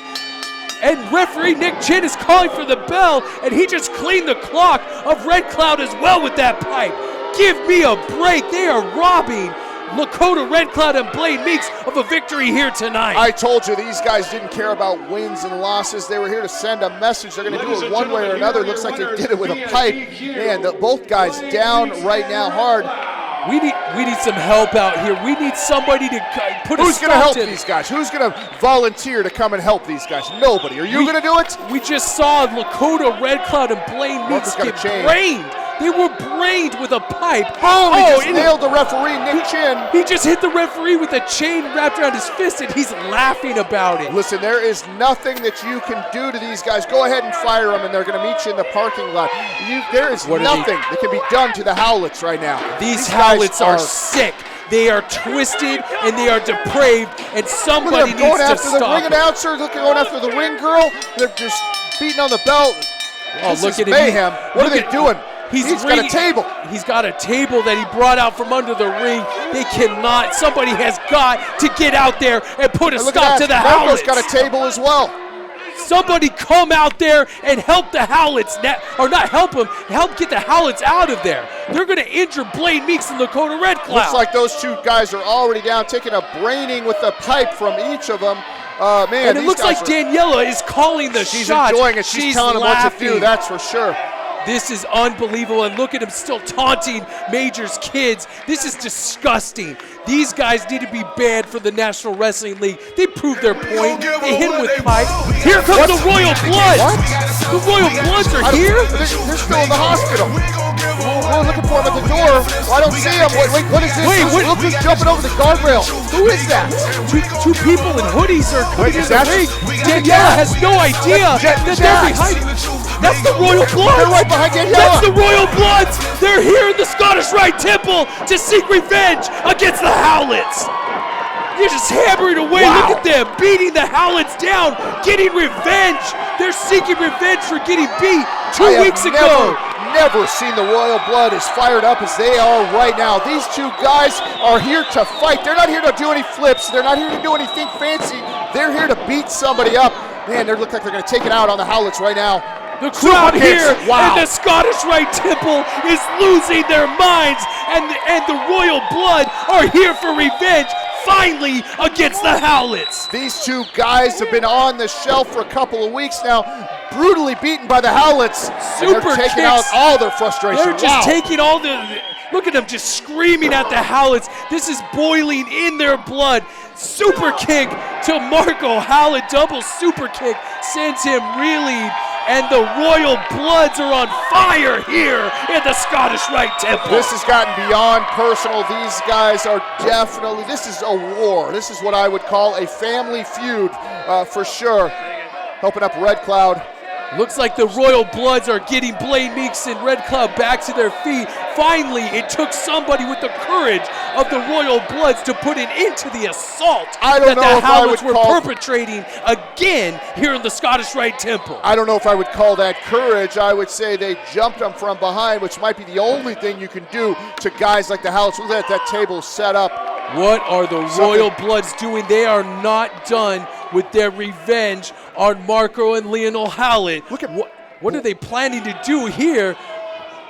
And referee Nick Chin is calling for the bell, and he just cleaned the clock of Red Cloud as well with that pipe. Give me a break. They are robbing Lakota Red Cloud and Blaine Meeks of a victory here tonight. I told you these guys didn't care about wins and losses. They were here to send a message. They're going to do it one way or another. Looks like they did it with a pipe. Man, both guys down right now hard. We need some help out here. We need somebody to put a stop to Who's going to help these guys? Who's going to volunteer to come and help these guys? Nobody. Are you going to do it? We just saw Lakota Red Cloud and Blaine Meeks get brained. They were brained with a pipe. He just nailed the referee, Nick Chin. He just hit the referee with a chain wrapped around his fist, and he's laughing about it. Listen, there is nothing that you can do to these guys. Go ahead and fire them, and they're going to meet you in the parking lot. There is nothing that can be done to the Howlets right now. These Howlets are sick. They are twisted, and they are depraved, and somebody needs to stop them. Going after the ring announcer. Look, going after the ring girl. They're just beating on the belt. This is mayhem. What are they doing? He's got a table. He's got a table that he brought out from under the ring. They cannot. Somebody has got to get out there and put a stop to the Howlets. Marco's got a table as well. Somebody come out there and help the Howlets, or not help them, help get the Howlets out of there. They're going to injure Blaine Meeks and Lakota Red Cloud. Looks like those two guys are already down, taking a braining with the pipe from each of them. Man, and it looks like Daniela is calling the shots. She's enjoying it. She's telling them what to do, that's for sure. This is unbelievable, and look at him still taunting Major's kids. This is disgusting. These guys need to be banned from the National Wrestling League. They proved their point. They hit him with pipe. Here comes the Royal Bloods. The Royal Bloods are here? They're still in the hospital. We're looking for them at the door. I don't see them. Wait, what is this? Look who's jumping over the guardrail. Who is that? Two people in hoodies are coming in the ring. Daniela has no idea that they're behind. That's the Royal Bloods. They're right behind Daniela. That's the Royal Bloods. They're here in the Scottish Rite Temple to seek revenge against the Howlets. They're just hammering away. Wow. Look at them beating the Howlets down, getting revenge. They're seeking revenge for getting beat 2 weeks ago. Never seen the Royal Blood as fired up as they are right now. These two guys are here to fight. They're not here to do any flips. They're not here to do anything fancy. They're here to beat somebody up. Man, they look like they're going to take it out on the Howlets right now. The crowd here wow. in the Scottish Rite Temple is losing their minds, and the Royal Blood are here for revenge, finally, against the Howlets. These two guys have been on the shelf for a couple of weeks now, brutally beaten by the Howlets. Super they're taking kicks. out all their frustration. They're just taking all the... Look at them just screaming at the Howlets. This is boiling in their blood. Super kick to Marco Howlett. Double super kick sends him reeling. And the Royal Bloods are on fire here in the Scottish Rite Temple. This has gotten beyond personal. These guys are definitely, this is a war. This is what I would call a family feud for sure. Helping up Red Cloud. Looks like the Royal Bloods are getting Blaine, Meeks, and Red Cloud back to their feet. Finally, it took somebody with the courage of the Royal Bloods to put an end to the assault that the Howlets were perpetrating again here in the Scottish Rite Temple. I don't know if I would call that courage. I would say they jumped them from behind, which might be the only thing you can do to guys like the Howlets. Look at that table set up. What are the Royal Bloods doing? They are not done with their revenge on Marco and Lionel Howlett. Look at what are they planning to do here?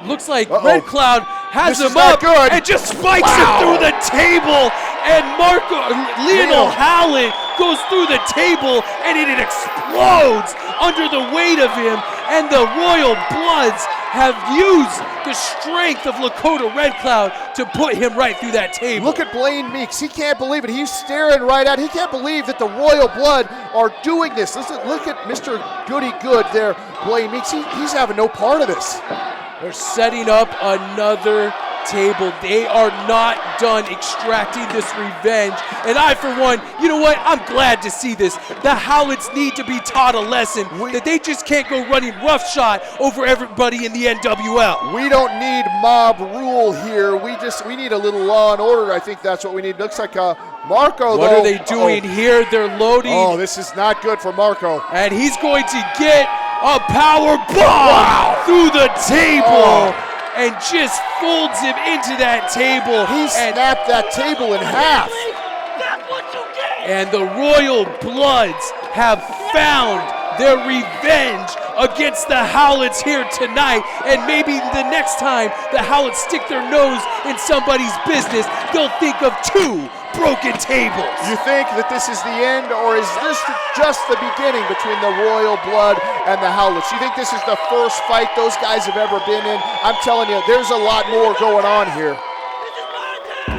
Looks like Red Cloud has him up and just spikes him through the table. And Lionel Howlett goes through the table and it explodes under the weight of him. And the Royal Bloods have used the strength of Lakota Red Cloud to put him right through that table. Look at Blaine Meeks. He can't believe it. He's staring right at it. He can't believe that the Royal Blood are doing this. Listen, look at Mr. Goody Good there, Blaine Meeks. He's having no part of this. They're setting up another table. They are not done extracting this revenge. And I, for one, you know what? I'm glad to see this. The Howlets need to be taught a lesson that they just can't go running roughshod over everybody in the NWL. We don't need mob rule here. We need a little law and order. I think that's what we need. Looks like Marco, what are they doing here? They're loading. Oh, this is not good for Marco. And he's going to get a power bomb through the table. And just folds him into that table. He snapped that table in half. And the Royal Bloods have found their revenge against the Howlets here tonight. And maybe the next time the Howlets stick their nose in somebody's business, they'll think of two broken tables. You think that this is the end, or is this just the beginning between the Royal Blood and the Howlets? You think this is the first fight those guys have ever been in? I'm telling you, there's a lot more going on here.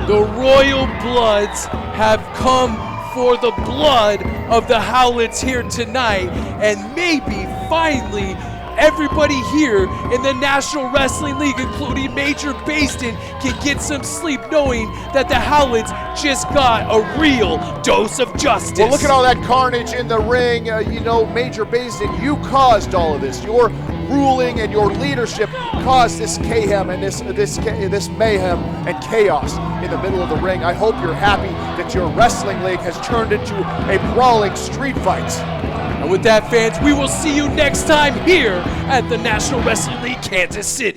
The Royal Bloods have come for the blood of the Howlets here tonight, and maybe finally everybody here in the National Wrestling League, including Major Basin, can get some sleep knowing that the Howlets just got a real dose of justice. Well, look at all that carnage in the ring. You know, Major Basin, you caused all of this. Your ruling and your leadership caused this mayhem and this mayhem and chaos in the middle of the ring. I hope you're happy that your wrestling league has turned into a brawling street fight. And with that, fans, we will see you next time here at the National Wrestling League Kansas City.